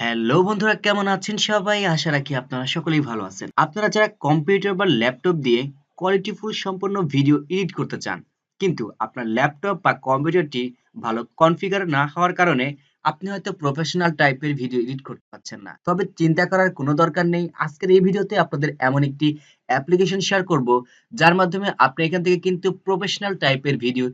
Hello বন্ধুরা, কেমন আছেন সবাই? আশা রাখি আপনারা সকলেই ভালো আছেন। আপনারা যারা কম্পিউটার বা ল্যাপটপ দিয়ে কোয়ালিটিফুল সম্পন্ন ভিডিও এডিট করতে চান, কিন্তু আপনার ল্যাপটপ বা কম্পিউটারটি ভালো কনফিগার না হওয়ার কারণে আপনি হয়তো প্রফেশনাল টাইপের ভিডিও এডিট করতে পারছেন না। তবে চিন্তা করার কোনো দরকার নেই। আজকের এই ভিডিওতে আপনাদের এমন একটি অ্যাপ্লিকেশন শেয়ার করব, যার মাধ্যমে আপনি এখান থেকে কিন্তু প্রফেশনাল টাইপের ভিডিও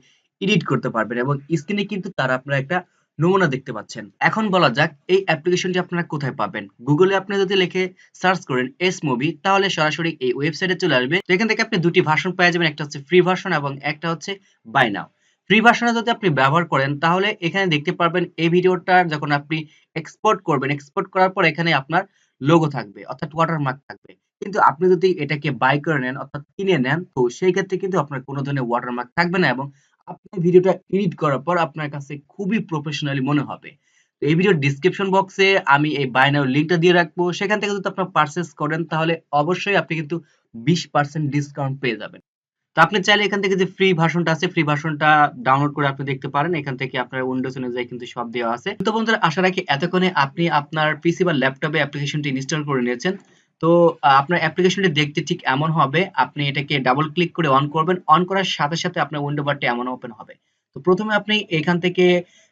এডিট করতে পারবেন এবং স্ক্রিনে কিন্তু তার আপনারা একটা নমুনা দেখতে পাচ্ছেন। এখন বলা যাক এই অ্যাপ্লিকেশনটি আপনারা কোথায় পাবেন। গুগলে আপনি যদি লিখে সার্চ করেন এস মুভি, তাহলে সরাসরি এই ওয়েবসাইটে চলে আসবে। তো এখান থেকে আপনি দুটি ভার্সন পেয়ে যাবেন, একটা হচ্ছে ফ্রি ভার্সন এবং একটা হচ্ছে বাই নাও। ফ্রি ভার্সনে যদি আপনি ব্যবহার করেন তাহলে এখানে দেখতে পারবেন এই ভিডিওটা যখন আপনি এক্সপোর্ট করবেন, এক্সপোর্ট করার পর এখানে আপনার লোগো থাকবে অর্থাৎ ওয়াটারমার্ক থাকবে। কিন্তু আপনি যদি এটাকে বাই করে নেন অর্থাৎ কিনে নেন, তো সেই ক্ষেত্রে কিন্তু আপনার কোনো ধরনের ওয়াটারমার্ক থাকবে না এবং আপনি ভিডিওটা এডিট করার পর আপনার কাছে খুবই প্রফেশনালি মনে হবে। তো এই ভিডিওর ডেসক্রিপশন বক্সে আমি এই বাই নাও লিংকটা দিয়ে রাখবো। সেখান থেকে যদি আপনারা পারচেজ করেন তাহলে অবশ্যই আপনি কিন্তু 20% ডিসকাউন্ট পেয়ে যাবেন। তো আপনি চাইলে এখান থেকে যে ফ্রি ভার্সনটা আছে, ফ্রি ভার্সনটা ডাউনলোড করে আপনি দেখতে পারেন। এখান থেকে আপনার উইন্ডোজ অনুযায়ী কিন্তু সব দেওয়া আছে। তো বন্ধুরা, আশা রাখি এতক্ষণে আপনি আপনার পিসি বা ল্যাপটপে অ্যাপ্লিকেশনটি ইনস্টল করে নিয়েছেন। তো আপনার অ্যাপ্লিকেশনটি দেখতে ঠিক এমন হবে। আপনি এটাকে ডাবল ক্লিক করে অন করবেন। অন করার সাথে সাথে আপনার উইন্ডো বারটি এমন ওপেন হবে। তো প্রথমে আপনি এখান থেকে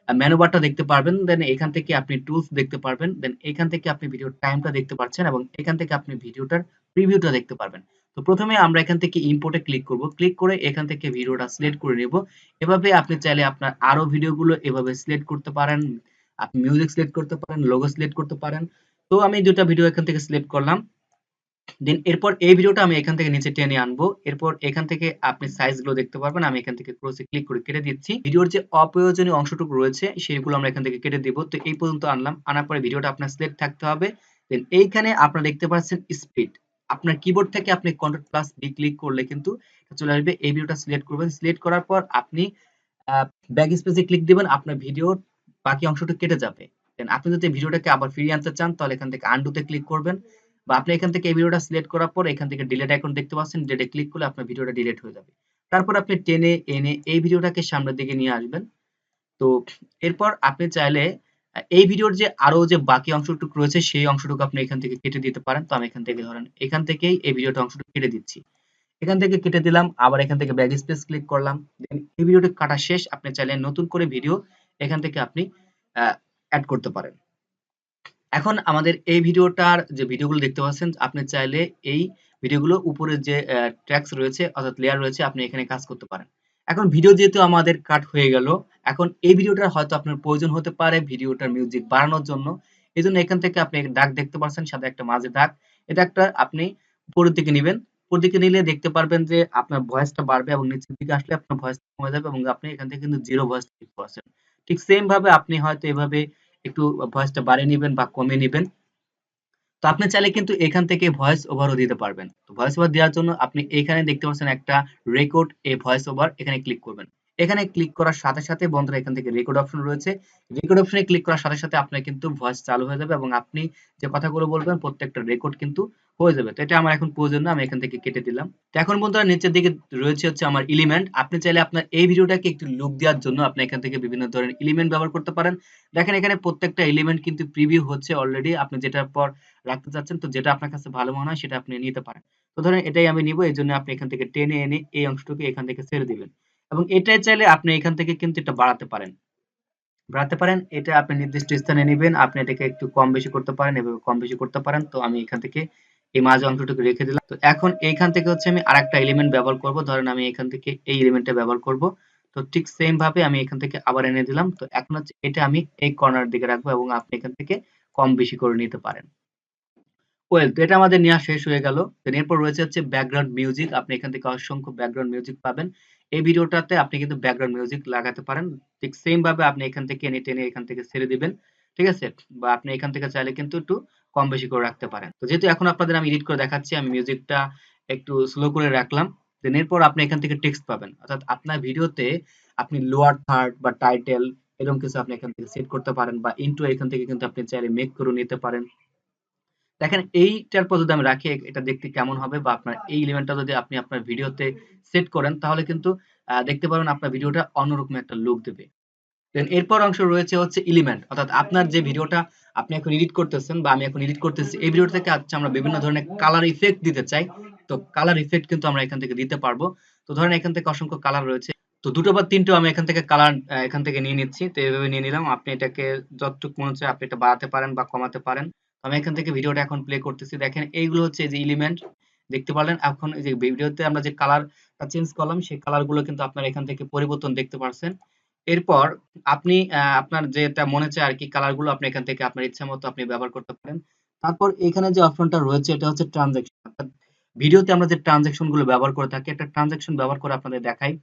মেনু বারটা দেখতে পারবেন, দেন এখান থেকে আপনি টুলস দেখতে পারবেন, দেন এখান থেকে আপনি ভিডিওর টাইমটা দেখতে পাচ্ছেন এবং এখান থেকে আপনি ভিডিওটার প্রিভিউটা দেখতে পারবেন। তো প্রথমে আমরা এখান থেকে ইম্পোর্টে ক্লিক করব। ক্লিক করে এখান থেকে ভিডিওটা সিলেক্ট করে নেব। এভাবে আপনি চাইলে আপনার আরো ভিডিওগুলো এভাবে সিলেক্ট করতে পারেন। আপনি মিউজিক সিলেক্ট করতে পারেন, লোগো সিলেক্ট করতে পারেন। তো আমি দুটো ভিডিও এখান থেকে সিলেক্ট করলাম। দেন এরপর এই ভিডিওটা আমি এখান থেকে নিচে টেনে আনবো। এরপর এখান থেকে আপনি সাইজগুলো দেখতে পারবেন। আমি এখান থেকে ক্রসে ক্লিক করে কেটে দিচ্ছি। ভিডিওর যে অপ্রয়োজনীয় অংশটুকু রয়েছে সেগুলো আমরা এখান থেকে কেটে দিব। তো এই পর্যন্ত আনলাম। আনার পরে ভিডিওটা আপনার সিলেক্ট থাকতে হবে। দেন এইখানে আপনারা দেখতে পাচ্ছেন স্পিড। আপনার কিবোর্ড থেকে আপনি কন্ট্রোল প্লাস বি ক্লিক করলে কিন্তু চলে আসবে। এই ভিডিওটা সিলেক্ট করবেন। সিলেক্ট করার পর আপনি ব্যাক স্পেসে ক্লিক দিবেন। আপনার ভিডিওর বাকি অংশটা কেটে যাবে। দেন আপনি যদি ভিডিওটাকে আবার ফিরিয়ে আনতে চান তাহলে এখান থেকে আনডু তে ক্লিক করবেন। বা আপনি এখান থেকে এই ভিডিওটা সিলেক্ট করার পর এখান থেকে ডিলিট আইকন দেখতে পাচ্ছেন, ডিলিটে ক্লিক করলে আপনার ভিডিওটা ডিলিট হয়ে যাবে। তারপর আপনি টেনে এনে এই ভিডিওটাকে সামনের দিকে নিয়ে আসবেন। তো এরপর আপনি চাইলে এই ভিডিওর যে আরো যে বাকি অংশটুকু রয়েছে সেই অংশটুকু আপনি এখান থেকে কেটে দিতে পারেন। তো আমি এখান থেকে ধরেন এখান থেকেই এই ভিডিওটা অংশটুকু কেটে দিচ্ছি। এখান থেকে কেটে দিলাম, আবার এখান থেকে ব্যাক স্পেস ক্লিক করলাম। দেন এই ভিডিওটি কাটা শেষ। আপনি চাইলে নতুন করে ভিডিও এখান থেকে আপনি এড করতে পারেন। এখন আমাদের এই ভিডিওটার যে ভিডিওগুলো দেখতে পাচ্ছেন, আপনি চাইলে এই ভিডিওগুলো উপরে যে ট্যাক্স রয়েছে অর্থাৎ লেয়ার রয়েছে, আপনি এখানে কাজ করতে পারেন। এখন ভিডিও যেহেতু আমাদের কাট হয়ে গেল, এখন এই ভিডিওটার হয়তো আপনার প্রয়োজন হতে পারে ভিডিওটার মিউজিক বাড়ানোর জন্য। এজন্য এখান থেকে আপনি দাগ দেখতে পাচ্ছেন, সাথে একটা মাঝে দাগ। এই দাগটা আপনি উপরের দিকে নিবেন। উপরের দিকে নিলে দেখতে পারবেন যে আপনার ভয়েসটা বাড়বে এবং নিচের দিকে আসলে আপনার ভয়েস কমে যাবে এবং আপনি এখান থেকে কিন্তু জিরো ভয়েস দেখতে পাচ্ছেন। ঠিক সেম ভাবে আপনি হয়তো এভাবে একটু ভয়েসটা বাড়িয়ে নিবেন বা কমিয়ে নিবেন। তো আপনি চাইলে কিন্তু এখান থেকে ভয়েস ওভারও দিতে পারবেন। তো ভয়েস ওভার দেওয়ার জন্য আপনি এখানে দেখতে পাচ্ছেন একটা রেকর্ড এ ভয়েস ওভার, এখানে ক্লিক করবেন। এখানে ক্লিক করার সাথে সাথে বন্ধুরা এখান থেকে রেকর্ড অপশন রয়েছে। রেকর্ড অপশনে ক্লিক করার সাথে সাথে আপনার কিন্তু ভয়েস চালু হয়ে যাবে এবং আপনি যে কথাগুলো বলবেন প্রত্যেকটা রেকর্ড কিন্তু হয়ে যাবে। তো এটা আমার এখন প্রয়োজন না, আমি এখান থেকে কেটে দিলাম। তো এখন বন্ধুরা নিচের দিকে রয়েছে হচ্ছে আমার এলিমেন্ট। আপনি চাইলে আপনার এই ভিডিওটাকে একটু লুক দেওয়ার জন্য আপনি এখান থেকে বিভিন্ন ধরনের এলিমেন্ট ব্যবহার করতে পারেন। দেখেন এখানে প্রত্যেকটা এলিমেন্ট কিন্তু প্রিভিউ হচ্ছে অলরেডি। আপনি যেটার পর রাখতে চাচ্ছেন, তো যেটা আপনার কাছে ভালো মনে হয় সেটা আপনি নিতে পারেন। তো ধরেন এটাই আমি নিব, এজন্য আপনি এখান থেকে টেনে এনে এই অংশটুকু এখান থেকে ছেড়ে দিবেন এবং এটাই চাইলে আপনি এখান থেকে কিন্তু এটা বাড়াতে পারেন। এটা আপনি নির্দিষ্ট স্থানে নিবেন। আপনি এটাকে একটু কম বেশি করতে পারেন, এভাবে কম বেশি করতে পারেন। তো আমি এখান থেকে এই মাঝ অংশটুকু রেখে দিলাম। তো এখন এইখান থেকে হচ্ছে আমি আরেকটা এলিমেন্ট ব্যবহার করব। ধরেন আমি এখান থেকে এই এলিমেন্টটা ব্যবহার করব। তো ঠিক সেম ভাবে আমি এখান থেকে আবার এনে দিলাম। তো এখন হচ্ছে এটা আমি এই কর্নার দিকে রাখবো এবং আপনি এখান থেকে কম বেশি করে নিতে পারেন। ওয়েল, তো এটা আমাদের নেওয়া শেষ হয়ে গেল। দেন এরপর রয়েছে হচ্ছে ব্যাকগ্রাউন্ড মিউজিক। আপনি এখান থেকে অসংখ্য ব্যাকগ্রাউন্ড মিউজিক পাবেন। এই ভিডিওটাতে আপনি কিন্তু ব্যাকগ্রাউন্ড মিউজিক লাগাতে পারেন। ঠিক সেম ভাবে আপনি এখান থেকে এনে টেনে এখান থেকে ছেড়ে দিবেন। ঠিক আছে? বা আপনি এখান থেকে চাইলে কিন্তু একটু কম বেশি করে রাখতে পারেন। তো যেহেতু এখন আপনাদের আমি এডিট করে দেখাচ্ছি, আমি মিউজিকটা একটু স্লো করে রাখলাম। দেন এরপর আপনি এখান থেকে টেক্সট পাবেন। অর্থাৎ আপনার ভিডিওতে আপনি লোয়ার থার্ড বা টাইটেল এরকম কিছু আপনি এখান থেকে সেট করতে পারেন বা ইন্ট্রো এখান থেকে কিন্তু আপনি চাইলে মেক করে নিতে পারেন। দেখেন এইটার পর যদি আমি রাখি এটা দেখতে কেমন হবে, বা আপনার এই এলিমেন্টটা যদি আপনি আপনার ভিডিওতে সেট করেন তাহলে কিন্তু দেখতে পারবেন আপনার ভিডিওটা অন্যরকম একটা লুক দেবে। দেন এরপর অংশ রয়েছে হচ্ছে এলিমেন্ট, অর্থাৎ আপনার যে ভিডিওটা আপনি এখন এডিট করতেছেন বা আমি এখন এডিট করতেছি, এই ভিডিও থেকে আচ্ছা আমরা বিভিন্ন ধরনের কালার ইফেক্ট দিতে চাই, তো কালার ইফেক্ট কিন্তু আমরা এখান থেকে দিতে পারবো। তো ধরেন এখান থেকে অসংখ্য কালার রয়েছে, তো দুটো বা তিনটেও আমি এখান থেকে কালার এখান থেকে নিয়ে নিচ্ছি। তো এইভাবে নিয়ে নিলাম, আপনি এটাকে যতটুকু মনে হচ্ছে আপনি এটা বাড়াতে পারেন বা কমাতে পারেন। আমি এখান থেকে ভিডিওটা এখন প্লে করতেছি, দেখেন এইগুলো হচ্ছে যে এলিমেন্ট দেখতে পারলেন। এখন এই যে ভিডিওতে আমরা যে কালারটা চেঞ্জ করলাম সেই কালার গুলো কিন্তু আপনারা এখান থেকে পরিবর্তন দেখতে পারছেন। এরপর আপনি আপনার যেটা মনে চায় আর কি কালার গুলো আপনি এখান থেকে আপনার ইচ্ছা মতো আপনি ব্যবহার করতে পারেন। তারপর এখানে যে অপশনটা রয়েছে এটা হচ্ছে ট্রানজাকশন, অর্থাৎ ভিডিওতে আমরা যে ট্রানজাকশন গুলো ব্যবহার করে থাকি, একটা ট্রানজাকশন ব্যবহার করে আপনাদের দেখাই।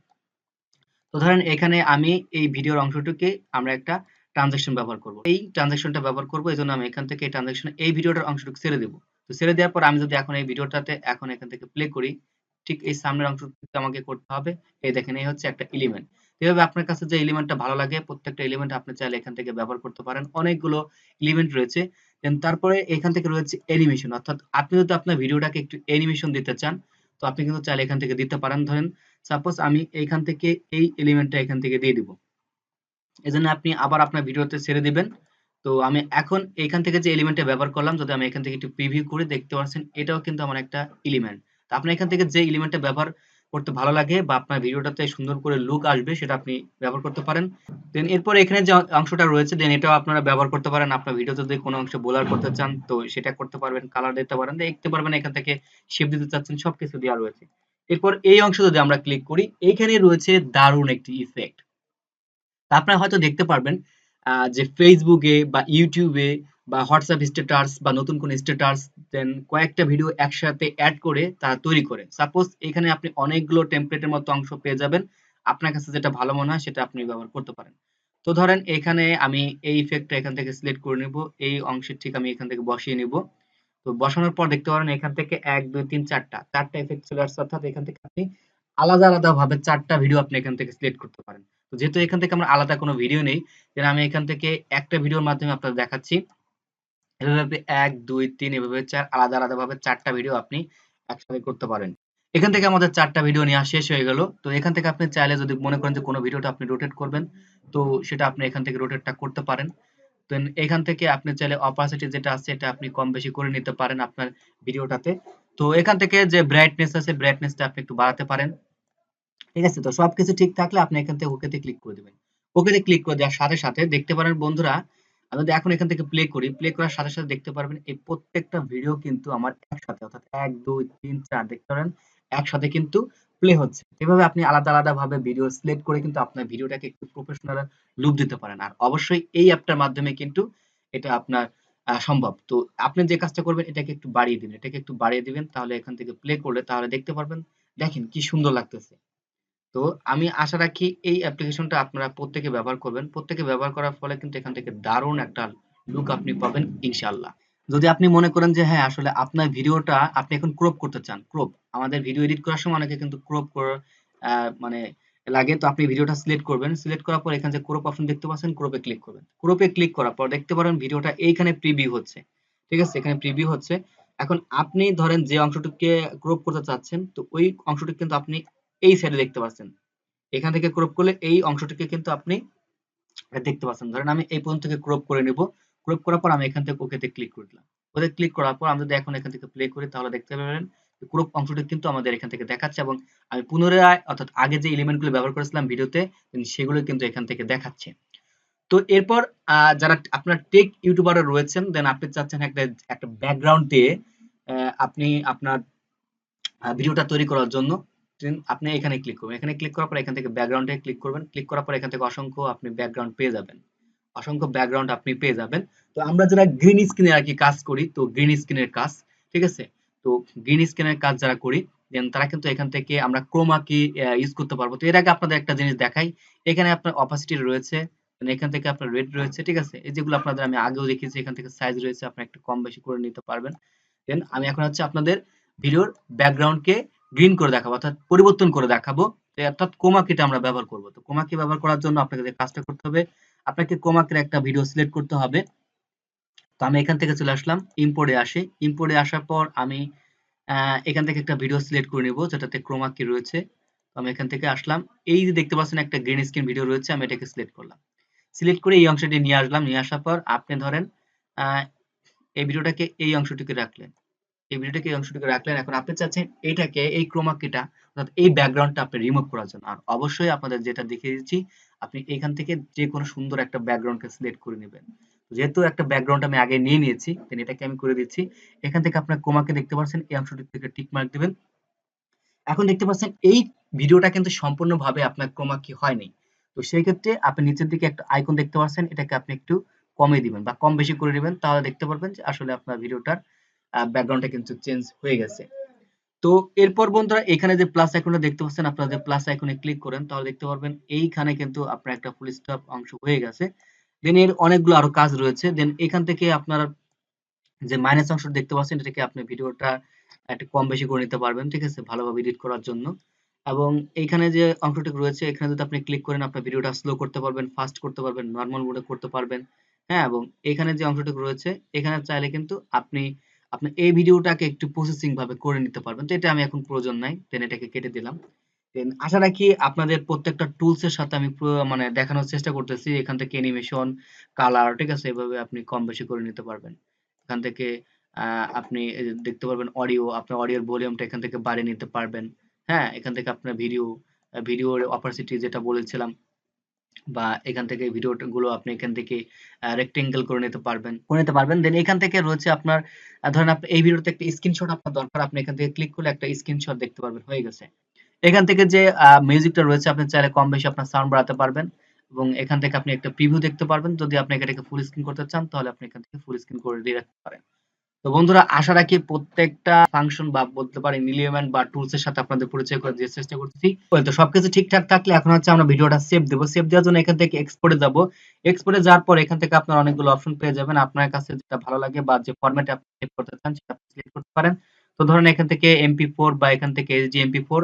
তো ধরেন এখানে আমি এই ভিডিওর অংশটুকে আমরা একটা ট্রানজাকশন ব্যবহার করব, এই ট্রানজাকশনটা ব্যবহার করব, এই জন্য আমি এখান থেকে এই ট্রানজাকশন এই ভিডিওটার অংশটুকু ছেড়ে দেবো। তো ছেড়ে দেওয়ার পর আমি যদি এখন এই ভিডিওটাতে এখন এখান থেকে প্লে করি, ঠিক এই সামনের অংশটুকু আমাকে করতে হবে। এই দেখেন এই হচ্ছে একটা এলিমেন্ট। এভাবে আপনার কাছে যে এলিমেন্টটা ভালো লাগে প্রত্যেকটা এলিমেন্ট আপনি চাইলে এখান থেকে ব্যবহার করতে পারেন, অনেকগুলো এলিমেন্ট রয়েছে। দেন তারপরে এখান থেকে রয়েছে অ্যানিমেশন, অর্থাৎ আপনি যদি আপনার ভিডিওটাকে একটু অ্যানিমেশন দিতে চান তো আপনি কিন্তু চাইলে এখান থেকে দিতে পারেন। ধরেন সাপোজ আমি এইখান থেকে এই এলিমেন্টটা এখান থেকে দিয়ে দিব, এজন্য আপনি আবার আপনার ভিডিওতে ছেড়ে দিবেন। তো আমি এখন এইখান থেকে যে এলিমেন্টটা ব্যবহার করলাম, যদি আমি এখান থেকে একটু প্রিভিউ করে দেখতে পাচ্ছেন এটাও কিন্তু আমার একটা এলিমেন্ট। তো আপনি এখান থেকে যে এলিমেন্টটা ব্যবহার করতে ভালো লাগে বা আপনার ভিডিওটাতে সুন্দর করে লুক আসবে সেটা আপনি ব্যবহার করতে পারেন। দেন এরপর এখানে যে অংশটা রয়েছে দেন এটাও আপনারা ব্যবহার করতে পারেন। আপনার ভিডিওতে যদি কোনো অংশ ব্লার করতে চান তো সেটা করতে পারবেন, কালার দিতে পারেন, দেখতে পারবেন এখান থেকে শেপ দিতে চাচ্ছেন সবকিছু দেওয়া রয়েছে। এরপর এই অংশ যদি আমরা ক্লিক করি এইখানে রয়েছে দারুণ একটি ইফেক্ট। আপনারা হয়তো দেখতে পারবেন যে ফেসবুকে বা ইউটিউবে বা হোয়াটসঅ্যাপ স্ট্যাটাস বা নতুন কোন স্ট্যাটাস দেন কয়েকটা ভিডিও একসাথে অ্যাড করে তারা তৈরি করে। সাপোজ এখানে আপনি অনেকগুলো টেমপ্লেটের মতো অংশ পেয়ে যাবেন, আপনার কাছে যেটা ভালো মনে হয় সেটা আপনি ব্যবহার করতে পারেন। তো ধরেন এখানে আমি এই ইফেক্টটা এখান থেকে সিলেক্ট করে নিব, এই অংশের ঠিক আমি এখান থেকে বসিয়ে নিব। তো বসানোর পর দেখতে পারেন এখান থেকে ১ ২ ৩ ৪টা ইফেক্ট চলে আসছে, অর্থাৎ এখান থেকে আপনি আলাদা আলাদা ভাবে ৪টা ভিডিও আপনি এখান থেকে সিলেক্ট করতে পারেন। তো যেহেতু এখান থেকে আমার আলাদা কোনো ভিডিও নেই, দেন আমি এখান থেকে একটা ভিডিওর মাধ্যমে আপনাদের দেখাচ্ছি। এভাবে ১ ২ ৩ এভাবে ৪ আলাদা আলাদা ভাবে ৪টা ভিডিও আপনি একসাথে করতে পারেন। এখান থেকে আমাদের ৪টা ভিডিও নেওয়া শেষ হয়ে গেল। তো এখান থেকে আপনি চাইলে যদি মনে করেন যে কোনো ভিডিওটা আপনি রোটেট করবেন, তো সেটা আপনি এখান থেকে রোটেটটা করতে পারেন। দেন এখান থেকে আপনি চাইলে অপাসিটি যেটা আছে এটা আপনি কম বেশি করে নিতে পারেন আপনার ভিডিওটাতে। তো এখান থেকে যে ব্রাইটনেস আছে ব্রাইটনেসটা আপনি একটু বাড়াতে পারেন। ঠিক আছে? তো সবকিছু ঠিক থাকলে আপনি এখান থেকে ওকে তে ক্লিক করে দিবেন। ওকে তে ক্লিক করে দেওয়ার সাথে সাথে দেখতে পারেন বন্ধুরা, আমি যদি এখন এখান থেকে প্লে করি, প্লে করার সাথে সাথে দেখতে পারবেন এই প্রত্যেকটা ভিডিও কিন্তু আমার একসাথে অর্থাৎ ১ ২ ৩ ৪ দেখতে পারেন একসাথে কিন্তু প্লে হচ্ছে। এভাবে আপনি আলাদা আলাদা ভাবে ভিডিও সিলেক্ট করে কিন্তু আপনার ভিডিওটাকে একটু প্রফেশনাল লুক দিতে পারেন। আর অবশ্যই এই অ্যাপটার মাধ্যমে কিন্তু এটা আপনার সম্ভব। তো আপনি যে কাজটা করবেন এটাকে একটু বাড়িয়ে দিন। এটাকে একটু বাড়িয়ে দিবেন তাহলে এখান থেকে প্লে করলে তাহলে দেখতে পারবেন, দেখেন কি সুন্দর লাগতেছে। তো আমি আশা রাখি এই অ্যাপ্লিকেশনটা আপনারা প্রত্যেকে ব্যবহার করবেন। প্রত্যেকে ব্যবহার করার ফলে কিন্তু এখান থেকে দারুণ একটা লুক আপনি পাবেন ইনশাআল্লাহ। যদি আপনি মনে করেন যে হ্যাঁ, আসলে আপনার ভিডিওটা আপনি এখন ক্রপ করতে চান, ক্রপ। আমাদের ভিডিও এডিট করার সময় অনেকে কিন্তু ক্রপ করার মানে লাগে। তো আপনি ভিডিওটা সিলেক্ট করবেন। সিলেক্ট করার পর এখানে যে ক্রপ অপশন দেখতে পাচ্ছেন, ক্রপে ক্লিক করবেন। ক্রপে ক্লিক করার পর দেখতে পারেন ভিডিওটা এইখানে প্রিভিউ হচ্ছে। ঠিক আছে? এখানে প্রিভিউ হচ্ছে। এখন আপনি ধরেন যে অংশটুকুকে ক্রপ করতে চাচ্ছেন, তো ওই অংশটুকু কিন্তু আপনি এই সাইডে দেখতে পাচ্ছেন। এখান থেকে ক্রপ করলে এই অংশটিকে কিন্তু আপনি দেখতে পাচ্ছেন। ধরেন আমি এই পর্যন্ত থেকে ক্রপ করে নিব। ক্রপ করার পর আমি এখান থেকে ওকেতে ক্লিক করে দিলাম। ওতে ক্লিক করার পর আমি যদি এখন এখান থেকে প্লে করি তাহলে দেখতে পাবেন ক্রপ অংশটি কিন্তু আমাদের এখান থেকে দেখাচ্ছে এবং আমি পুনরায় অর্থাৎ আগে যে এলিমেন্ট গুলো ব্যবহার করেছিলাম ভিডিওতে সেগুলো কিন্তু এখান থেকে দেখাচ্ছে। তো এরপর যারা আপনার টেক ইউটিউবাররা রয়েছেন দেন আপনি চাচ্ছেন একটা একটা ব্যাকগ্রাউন্ড দিয়ে আপনি আপনার ভিডিওটা তৈরি করার জন্য আপনি এখানে ক্লিক করবেন। এখানে ক্লিক করার পর এখান থেকে ব্যাকগ্রাউন্ডে ক্লিক করবেন। ক্লিক করার পর এখান থেকে অসংখ্য আপনি ব্যাকগ্রাউন্ড পেয়ে যাবেন। অসংখ্য ব্যাকগ্রাউন্ড আপনি পেয়ে যাবেন। তো আমরা যারা গ্রিন স্ক্রিনে আর কি কাজ করি, তো গ্রিন স্ক্রিনের কাজ, ঠিক আছে? তো গ্রিন স্ক্রিনের কাজ যারা করি, দেন তারা কিন্তু এখান থেকে আমরা ক্রোমা কি ইউজ করতে পারবো। তো এর আগে আপনাদের একটা জিনিস দেখাই। এখানে আপনার অপাসিটি রয়েছে, এখান থেকে আপনার রেড রয়েছে, ঠিক আছে? এই যেগুলো আপনাদের আমি আগেও দেখিয়েছি, এখান থেকে সাইজ রয়েছে, আপনি একটু কম বেশি করে নিতে পারবেন। দেন আমি এখন হচ্ছে আপনাদের ভিডিওর ব্যাকগ্রাউন্ডকে গ্রিন করে দেখাবো, অর্থাৎ পরিবর্তন করে দেখাবো। অর্থাৎ ক্রোমা কিটা আমরা ব্যবহার করব। তো ক্রোমা কি ব্যবহার করার জন্য আপনাকে যে কাজটা করতে হবে, আপনাকে ক্রোমা কির একটা ভিডিও সিলেক্ট করতে হবে। তো আমি এখান থেকে চলে আসলাম, ইম্পোর্টে আসি। ইম্পোর্টে আসার পর আমি এখান থেকে একটা ভিডিও সিলেক্ট করে নিব যেটাতে ক্রোমা কি রয়েছে। তো আমি এখান থেকে আসলাম। এই যে দেখতে পাচ্ছেন একটা গ্রিন স্ক্রিন ভিডিও রয়েছে, আমি এটাকে সিলেক্ট করলাম। সিলেক্ট করে এই অংশটি নিয়ে আসলাম, নিয়ে আসার পর আপনি ধরেন এই ভিডিওটাকে এই অংশটুকু রাখলেন, এই ভিডিওটাকে এই অংশটুকু রাখলেন। এখন আপনি চাচ্ছেন এইটাকে, এই ক্রোমা কিটা অর্থাৎ এই ব্যাকগ্রাউন্ডটা আপনি রিমুভ করার জন্য। আর অবশ্যই আপনাদের যেটা দেখিয়ে দিচ্ছি, আপনি এখান থেকে যে কোনো সুন্দর একটা ব্যাকগ্রাউন্ডকে সিলেক্ট করে নেবেন। যেহেতু একটা ব্যাকগ্রাউন্ড আমি আগে নিয়ে নিয়েছি, দেন এটাকে আমি করে দিচ্ছি। এখান থেকে আপনার ক্রোমাকে দেখতে পাচ্ছেন, এই অংশটুকু থেকে টিক মার্ক দিবেন। এখন দেখতে পাচ্ছেন এই ভিডিওটা কিন্তু সম্পূর্ণভাবে আপনার ক্রোমা কি হয়নি। তো সেই ক্ষেত্রে আপনি নিচের দিকে একটা আইকন দেখতে পাচ্ছেন, এটাকে আপনি একটু কমিয়ে দিবেন বা কম বেশি করে দিবেন, তাহলে দেখতে পারবেন যে আসলে আপনার ভিডিওটার ব্যাকগ্রাউন্ডটা কিন্তু চেঞ্জ হয়ে গেছে। তো এরপর বন্ধুরা এখানে যে প্লাস আইকনটা দেখতে পাচ্ছেন, আপনারা যে প্লাস আইকনে ক্লিক করেন তাহলে দেখতে পারবেন এইখানে কিন্তু আপনার একটা ফুল স্টপ অংশ হয়ে গেছে। দেন এর অনেকগুলো আরো কাজ রয়েছে। দেন এখান থেকে আপনার যে মাইনাস অংশটা দেখতে পাচ্ছেন, এটাকে আপনি ভিডিওটা একটু কম বেশি করে নিতে পারবেন, ঠিক আছে, ভালোভাবে এডিট করার জন্য। এবং এইখানে যে অংশটুকু রয়েছে, এখানে যদি আপনি ক্লিক করেন আপনার ভিডিওটা স্লো করতে পারবেন, ফাস্ট করতে পারবেন, নরমাল মোডে করতে পারবেন। হ্যাঁ, এবং এখানে যে অংশটুকু রয়েছে, এখানে চাইলে কিন্তু আপনি আপনি এই ভিডিওটাকে একটু প্রসেসিং ভাবে করে নিতে পারবেন। তো এটা আমি এখন প্রয়োজন নাই, দেন এটাকে কেটে দিলাম। দেন আশা রাখি আপনাদের প্রত্যেকটা টুলস এর সাথে আমি মানে দেখানোর চেষ্টা করতেছি। এখান থেকে অ্যানিমেশন, কালার, ঠিক আছে, এভাবে আপনি কম বেশি করে নিতে পারবেন। এখান থেকে আপনি এই যে দেখতে পারবেন অডিও, আপনার অডিওর ভলিউমটা এখান থেকে বাড়িয়ে নিতে পারবেন। হ্যাঁ, এখান থেকে আপনার ভিডিওর অপাসিটি যেটা বলেছিলাম, বা এখান থেকে গুলো আপনি এখান থেকে রেক্টেঙ্গেল করে নিতে পারবেন। দেন এখান থেকে রয়েছে আপনার ধরেন আপনি এই ভিডিওতে একটা স্ক্রিনশট আপনার দরকার, আপনি এখান থেকে ক্লিক করলে একটা স্ক্রিনশট দেখতে পারবেন, হয়ে গেছে। এখান থেকে যে মিউজিকটা রয়েছে আপনি চাইলে কম বেশি আপনার সাউন্ড বাড়াতে পারবেন, এবং এখান থেকে আপনি একটা প্রিভিউ দেখতে পারবেন। যদি আপনি এটাকে ফুল স্ক্রিন করতে চান তাহলে আপনি এখান থেকে ফুল স্ক্রিন করে দিয়ে রাখতে পারেন। তো বন্ধুরা আশা রাখি প্রত্যেকটা ফাংশন বা বলতে পারেন এলিমেন্ট বা টুলস এর সাথে আপনাদের পরিচয় করে দেওয়ার চেষ্টা করতেছি। তো সবকিছু ঠিকঠাক থাকলে এখন হচ্ছে আমরা ভিডিওটা সেভ দেব। সেভ দেওয়ার জন্য এখান থেকে এক্সপোর্টে যাব। এক্সপোর্টে যাওয়ার পর এখান থেকে আপনার অনেকগুলো অপশন পেয়ে যাবেন। আপনার কাছে যেটা ভালো লাগে বা যে ফরম্যাটে আপনি সেভ করতে চান সেটা আপনি সিলেক্ট করতে পারেন। তো ধরেন এখান থেকে MP4 বা এখান থেকে HD MP4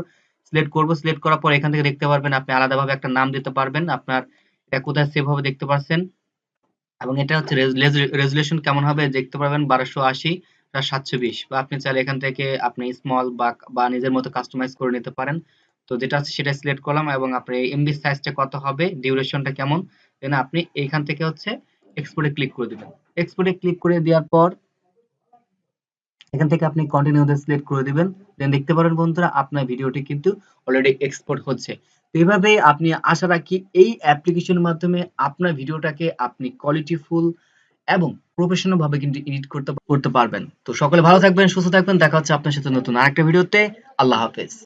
সিলেক্ট করব। সিলেক্ট করার পর এখান থেকে দেখতে পারবেন আপনি আলাদাভাবে একটা নাম দিতে পারবেন। আপনার এটা কোথায় সেভ হবে দেখতে পাচ্ছেন, এবং এটা হচ্ছে রেজুলেশন কেমন হবে দেখতে পারবেন, 1280 বা 720, বা আপনি চাইলে এখান থেকে আপনি স্মল বা নিজের মতো কাস্টমাইজ করে নিতে পারেন। তো যেটা আছে সেটা সিলেক্ট করলাম, এবং আপনার এমবি সাইজটা কত হবে, ডিউরেশনটা কেমন, দেন আপনি এইখান থেকে হচ্ছে এক্সপোর্টে ক্লিক করে দিবেন। এক্সপোর্টে ক্লিক করে দেওয়ার পর এখান থেকে আপনি কন্টিনিউ তে সিলেক্ট করে দিবেন। দেন দেখতে পারেন বন্ধুরা আপনার ভিডিওটি কিন্তু অলরেডি এক্সপোর্ট হচ্ছে। তো এইভাবেই আপনি আশা রাখি এই অ্যাপ্লিকেশনের মাধ্যমে আপনার ভিডিওটাকে আপনি কোয়ালিটিফুল এবং প্রফেশনাল ভাবে কিন্তু এডিট করতে পারবেন। তো সকলে ভালো থাকবেন, সুস্থ থাকবেন, দেখা হচ্ছে আপনার সাথে নতুন আরেকটা ভিডিওতে। আল্লাহ হাফেজ।